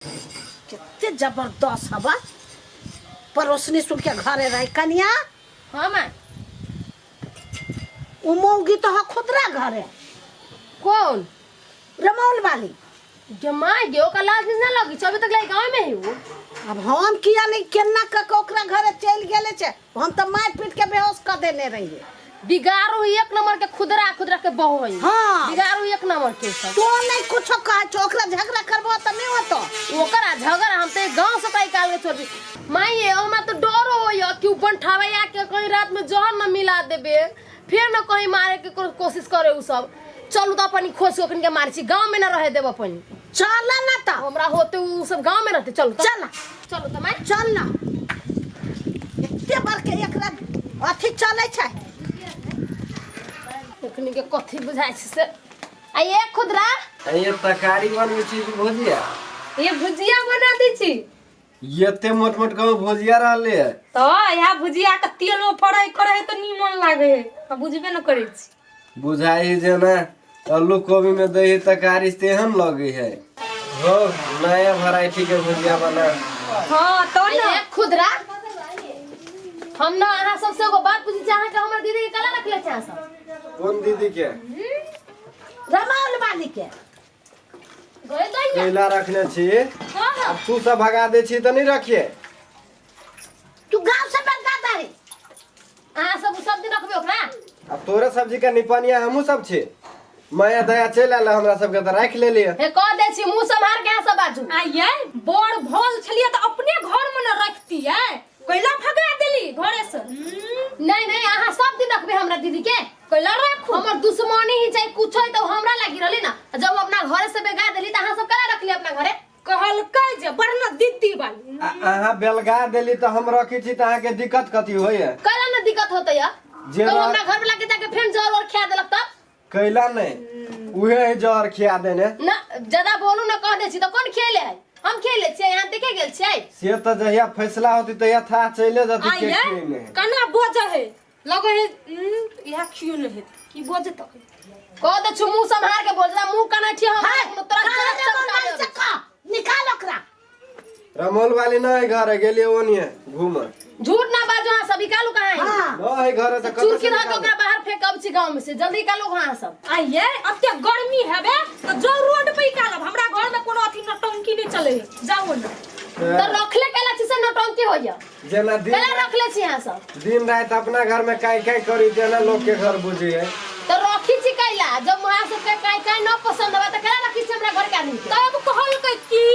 कितने जबरदस्त हवा परोसनी सुन के घरे रह कनिया। हाँ माँ उमोगी तो हाँ खुदरा घर है। कौन रमौल वाली जमाई गे ओकर लाज ना लगी अभी तक लाई गांव में ही वो। अब हम किया नहीं केना का ओकरा घरे चल गेले छे हम तो मार पीट के बेहोश कर देने रहिए। बिगाड़ू एक नंबर के खुदरा खुदरा के बहू है। हाँ बिगाड़ू एक नंबर के सब तो नहीं कुछ कह ओकरा झगड़ा करबो त नहीं होतो ओकरा झगड़ा हम ते गांव से काई काल के छोड़ दी माई ये हमरा तो डर होय कि ऊपर ठावे या के कहीं रात में जहर न मिला देबे फिर न कहीं मारे के कोशिश करे उ सब। चलू तो अपनी खोज ओकन के मार छी गांव में न रहे देब अपन। चल ना त हमरा होते उ सब गांव में रहते। चल चल चलो त माई चल ना एते बार के एकरा अथी चले छै एखनी के कथी बुझाई छै से आ ये खुदरा ये तरकारी बनबै छी कि भुजिया ये भुजिया बना दी छी। एते मोट मोट कहूँ भुजिया रहले है तो यहाँ भुजिया के तेल में फ्राई करे है तो नीमन लागे है हम बुझबे न करे छी। बुझाई जेना आलू कोबी में दही तरकारी तेहन लगे है। हो नया वैरायटी के भुजिया बना। हाँ तो ना ये खुदरा हम ना अहाँ सबसे एगो बात पूछी चाहे कि हमर दीदी के कला रखले छै सब। कौन दीदी के रमौल वाली के गए दैया कैला रखने छी। हां हां अब तू सब भगा दे छी तो नहीं रखिए। तू गांव से बंदा दारी अहाँ सब दिन रखबे ओकरा। अब तोरे सब्जी का निपनिया हमहू सब छी माया दया चल आला हमरा सब के तो राख ले लिए। हे कह दे छी मुंह संभार के सब बाजू। आइए बड़ भोज छलिए तो अपने घर में न रखती है कैला भगा देली घरे से। नहीं नहीं अहाँ सब दिन रखबे हमरा दीदी के कैला रखू हमर दुश्मनी ही चाहे कुछ है तो हमरा लागी रहली ना जब अपना घरे से बेगा देली त अहाँ सब कला रखली अपना घरे। कहलकै जे बढ़ना दीदी वाली अहाँ बेलगा देली तो हम रखी छी तो अहाँ के दिक्कत कथी होय है। कला ना दिक्कत होतै या जे तो हमरा घर वाला के जाके फिर जोर और खिया देलक तब कैला नहीं उहे है जर खिया देने ना ज्यादा बोलू ना कह दे छी तो कौन खेले है हम खेले छियै यहाँ देखे गेल छियै। से तो जहिया फैसला होती तहिया था चले जाती के आइए खेले। कना बोझ है लगे है यह क्यों नहीं की बोझ तो कह दे छु मुंह संभार के बोल जा मुंह कना छी हम निकाल ओकरा। रमोल वाली नहीं घर है गेलिए ओनिए घूम झूठ ना बाजो हां सभी कालू कहां है हाँ नहीं घर है तो चूर कत के से रह के ओकरा बाहर फेंकब छी गांव में से जल्दी कालू हां सब। आइए अत्ते गर्मी हेबे तो जो रोड पे निकालब हमरा घर में कोनो अथी नटंकी नहीं चले है जाओ ना तो रखले केला छी से नौटंकी होइया जना केला रखले छी हां सब दिन रात अपना घर में काई काई करी देना लोग के घर बुझी है। तो रखी छी कैला जब वहां सब के काई काई न पसंद होबा त केला रखी छी हमरा घर के आदमी के। तब कहलकै कि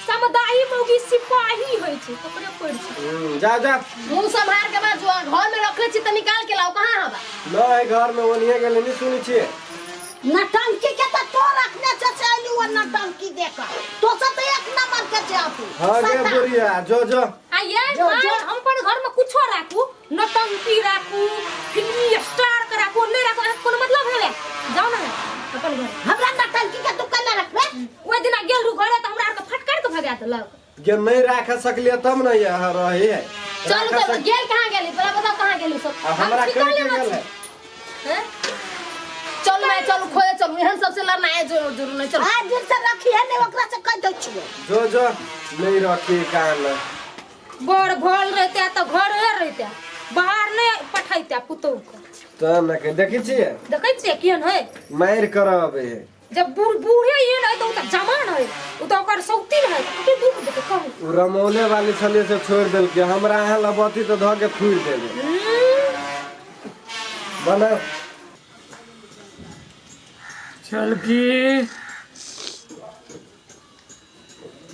समुदायी मौगी सिपाही होय छै ओकरे पड़ छै। जा जा मुंह संभार के बाजू घर में रखले छी त निकाल के लाओ कहां हबा नहीं घर में ओनिए गेले नहीं सुनी छी। नटंकी के तो रखने से चली वो नटंकी देखा तो सब एक नंबर के छे आपू। हां गे बुढ़िया जो जो आइए जो, माय जो। हम अपन घर में कुछो राखू नटंकी राखू फिल्मी स्टार के राखू नहीं राखू कोनो मतलब है जाओ ना अपन घर हमरा नटंकी के तू कला रखबे ओइ दिना गेल रु घरे त हमरा के फटकार के भगा देलक जे नहीं रख सकलिए तब न यह रही है। चलो रख चलो सक- गेल कहां गेली पहले बताओ कहां गेली सब। अब हमरा हम कहीं निकाले के गेल मत। है। हैं चल मैं चलो खोजे चलो एहन सबसे लड़ना है जरूर नहीं चलो। आज दिन से रखी है नहीं ओकरा से कह दे छियो जो जो नहीं रखी कान बड़ भोल रहते तो घर रहते बाहर नहीं पठाइते पुतौ को तो न के देखी छी देखै छियै केहन है मार करब है। जब बूढ़े ये नहीं तो उता जवान है उ तो ओकर सौती है के दुख देखे कहू उ रमौले वाली छले से छोड़ देल के हमरा अहाँ लबती तो ध के फूर देबे बना। छलकी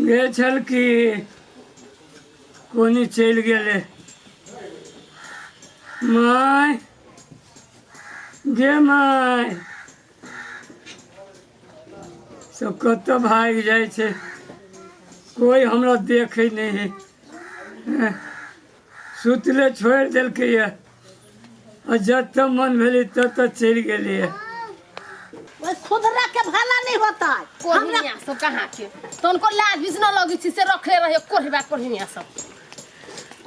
गे छलकी कोनी चल गेले माय गे माय सब कत भाग जाए छे कोई हमरा देखे नहीं है सुतले छोड़ देलकै ये और जत मन भेली तत चल गेली है। वो खुदरा के भला नहीं होता है कोहिनिया सब कहां के तो उनको लाज भी न लगी छी से रखले रहे कोहिबा कोहिनिया सब।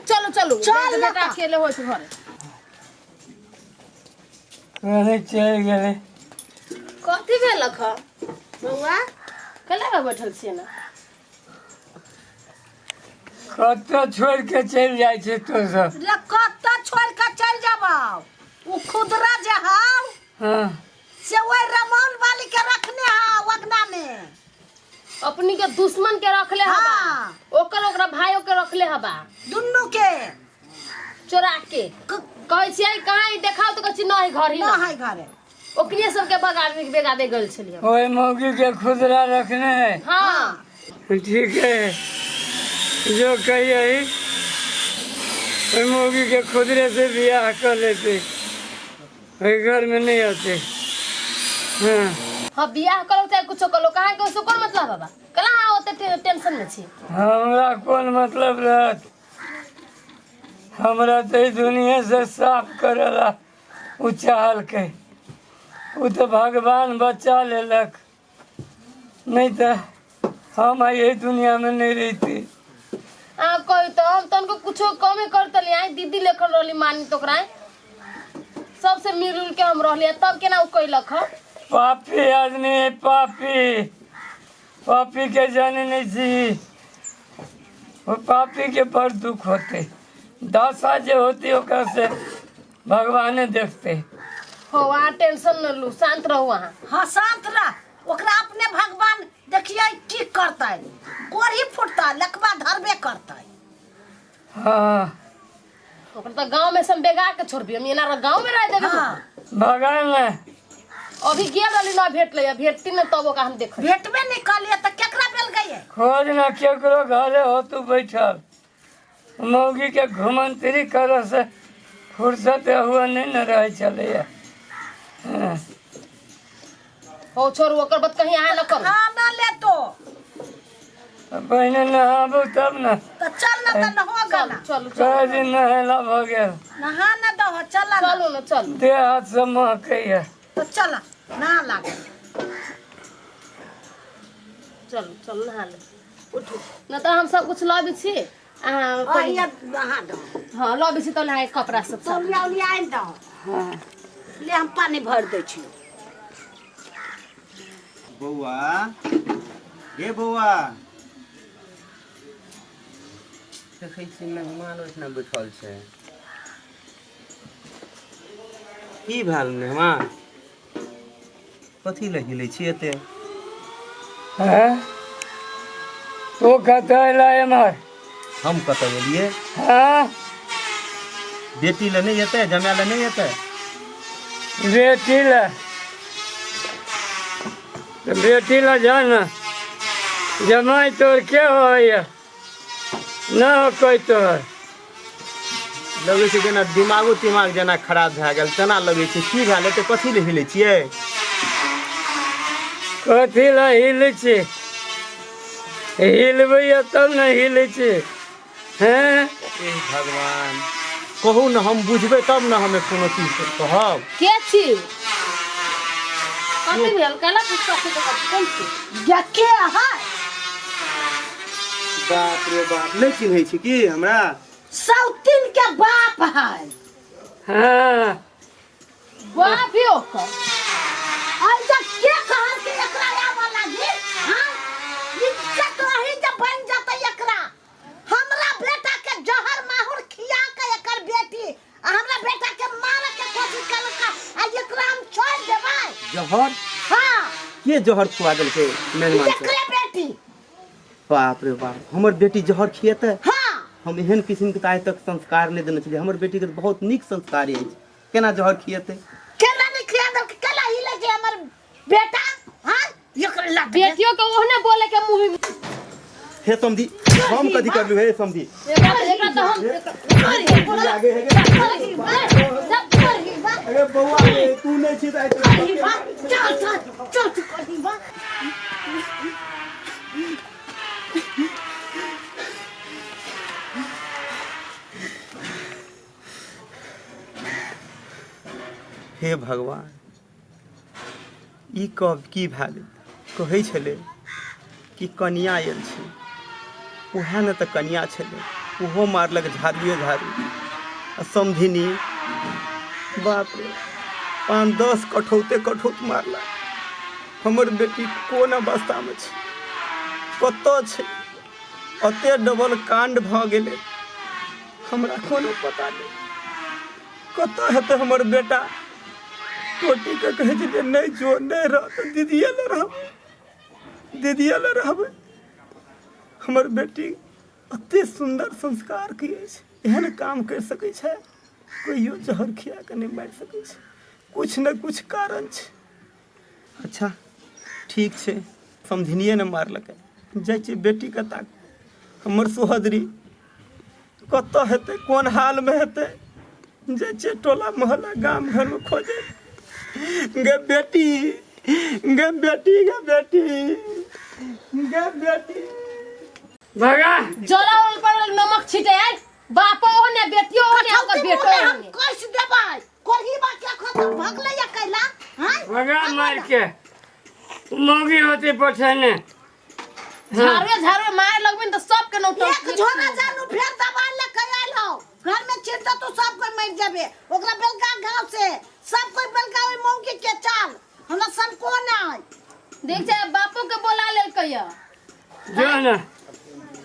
चलो चलो चल बेटा अकेले होय छै घरे अरे चल गेले कथी भेलक ह बउआ कला बैठल छियै ना कतऽ छोड़ के चल जाए छे तो सब? रे कत्ता छोड़ के चल जाबा उ खुदरा जे हाउ हाँ से ओए रमौल वाली के रखने हा वगना में अपनी के दुश्मन के रखले हबा हाँ। ओकर ओकरा भाइयों के रखले हबा दुन्नु के चोरा के कहै छियै कहाँ ई देखाओ तो कहै नहीं घर ही ना ना है घरे ओकरे सबके बगाड़े बेगादे गल छलिए ओए मौगी के खुदरा रखने है। हाँ ठीक है जो कहिए ओए मौगी के खुदरे से ब्याह कर लेते, ओए घर में नहीं आते। हाँ हाँ बियाह करो चाहे कुछ करो कहाँ के उसको कौन मतलब बाबा कहाँ होते टेंशन में छी हमरा कौन मतलब रहत? हमरा तो ई दुनिया से साफ करला उ चाहल के, उ तो भगवान बचा लेलक, नहीं तो हम यही दुनिया में नहीं रहती। कोई तो हम तनको कुछ कमे करतली आई दीदी लेखन रहली मानी तोकरा सबसे मिलजुल के हम रहली तब केना उ कैलक ह पापी आदमी है, पापी पापी के जाने नहीं सी, वो पापी के बड़ दुख होते, दशा जो होती ओकर से भगवाने देखते। हो वहाँ टेंशन न लू शांत रहो वहाँ हाँ शांत रह ओकरा अपने भगवान देखिए की करता है कोरी फुटता लकवा धरबे करता है हाँ ओकर तो गांव में सब बेगा के छोड़ दियो मेना गांव में रह देबे हाँ भगवान में अभी गेल रहली ना भेट ले भेटती न तब ओका हम देख भेटबे निकालिए तो केकरा बेल गए खोज न केकरो घरे हो तू बैठल, मौगी के घुमंतरी करे से फुर्सत हुआ नहीं न रह चले। हाँ। हो छोड़ ओकर बात कहीं आया न कर खाना ले तो पहले नहाबू तब न, चल ना तो न होगा ना चलो कह दिन नहेला भ गेल, नहा न दो चल ना चलो न चलो देह हाथ से महकैया। तो चल नहा लागे चलो चलो नहा ले उठ न तो हम सब कुछ लबी छी आइए नहा दो हाँ लबी छी तो नहाए कपड़ा सब सब तौलिया उलिया आनि दो हाँ ले हम पानी भर दै छी बौआ ए बौआ देखै छी मेहमान ओहिठिना बैठल छै की भेल मेहमान कथी लए हिलै छी एते हाँ तो कतऽ अयला एम्हर? हम कतऽ एलियै हाँ बेटी लए नहि एतै जमाय लए नहि एतै बेटी ला तो बेटी ला जाना जमाई तोर के हो न हो कोई तोहर लगै छै जेना दिमागो तिमाग जेना खराब भए गेल तेना लगै छै की भेल एते कथी लए हिलै छियै कथी ला हिलै छी? हिलबै तब न हिलै छी। हैं ए भगवान कहू ने हम बुझबै तब ने हमे कोनो चीज कहब के छी कथी भेल कला पूछता छी तो कौन छी ये के है बाप रे बाप नहीं चिन्है छी की हमरा सौतीन के बाप है हाँ बाप ही ओकर आई जब के कहल के एकरा आवा लागी हां इज्जत रही जब बन जाता एकरा हमरा बेटा के जहर माहुर खिया के एकर बेटी हमरा बेटा के मारे के कोशिश करलका आ एकरा हम छोड़ देबै जहर हां के जहर खुआ देलकै मेहमान के एकरे बेटी बाप रे बाप हमर बेटी जहर खिएतै हां हम एहन किस्म के आइ तक संस्कार नहीं देने छलियै हमर बेटी के बहुत नीक संस्कार अछि केना जहर खिएतै केना नहीं खिया दल केला हिले जे हमर बेटा हां एकरा लत बेटियों के ओहने बोले के मुंह में हे समधी हम कथी करलू हे समधी एकरा तो हम आगे है अरे बौआ तू नहीं छी त चल चल चल चल कहीं बा हे भगवान ई कब की भेल कहै छलै कि कनिया आयल छै उएह ने तऽ कनिया छलै ओहो मारलक झाड़ुए झाड़ू आ समधिनी बाप रे 5-10 कठौत मारलक हमर बेटी कोन अवस्थामे छै कतऽ छै अते डबल कांड भ गेले हमरा कोनो पता नहीं कत हेतै हमर बेटा। टोटी के कहे छलियै नहीं जो नहीं रह तो दीदिया ले रहबै। हमर बेटी अते सुंदर संस्कार किए छै, एहन काम कर सकै छै, कहियो जहर खिया के नहीं मारि सकै छै, कुछ न कुछ कारण छै। अच्छा ठीक छै, समझनिए ने मारलकै, जाइ छै बेटी के ताक। हमर सोहदरी कत हेतै, कोन हाल में हेतै, जाइ छै टोला मोहल्ला गाम घर में खोजे। गे बेटी गे बेटी गे बेटी गे बेटी। भगा जला पर नमक छिटे यार, बापो होने बेटियो होने ओकर बेटो हम होने। कैसे देबै? कोही बा के खतम भगले या कैला? हैं? भगा मार के मौगी होती पछाने। झाड़ू मार लगबिन तो सब के नौटंकी। एक झोरा जानू फेर दबाल ले के आइल हो। घर में चिंता तो सब कोई मर जाबे। ओकरा बेलगा गांव से सब कोई बेलगा ओइ मौगी के चाल। हमरा सब को नहीं। देख जा बापू के बोला ले कहिया। जो ना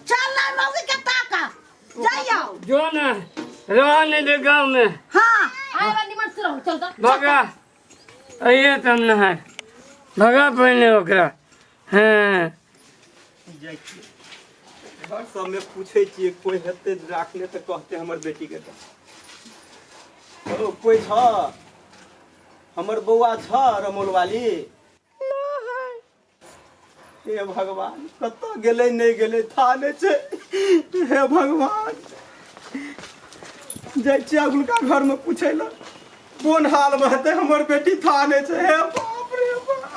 चल ना मौगी के ताका। जाइयो। जो ना रहने दे गाँव में। हां। आए वाली मत रहो चल तो। भगा आइए तम नहार भगा पहले ओकरा। हाँ जाइ छियै घर सब में पूछे छियै कोई हेतै राखले तऽ कहते हमर बेटी के। ओ कोई छ हमर बौआ छ रमोल वाली? हे भगवान कत गेलै नहीं गेलै था नहीं छै। हे भगवान जाइ छियै अगुलका घर में पूछे ला कोन हाल में हेतै हमर बेटी था नहीं छै। हे बाप रे बाप।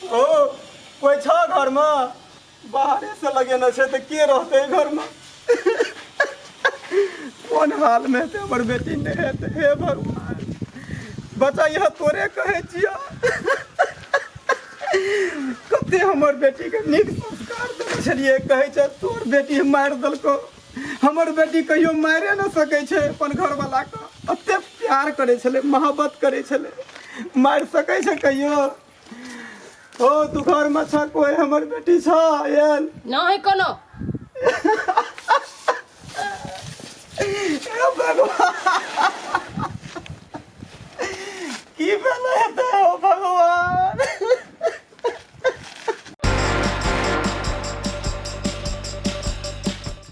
ओ कोई छ घर में? बाहरे से लगेने छै तऽ के रहतै घर में? कोन हाल में हेतै हमर बेटी नहीं हेतै? हे भगवान बच्चा यह तोरे कहे छिया। कते हमर बेटी के नीक संस्कार देने छलिए, कहे छै तोर बेटी मारि देलको। हमर बेटी कहियो मारे न सकै छै अपन घरवाला के। अते प्यार करे छले, मोहब्बत करे छले, मारि सकै छै कहियो? ओ तू घर में छ कोई हमर बेटी छ आयल? नहीं कोनो। हे भगवान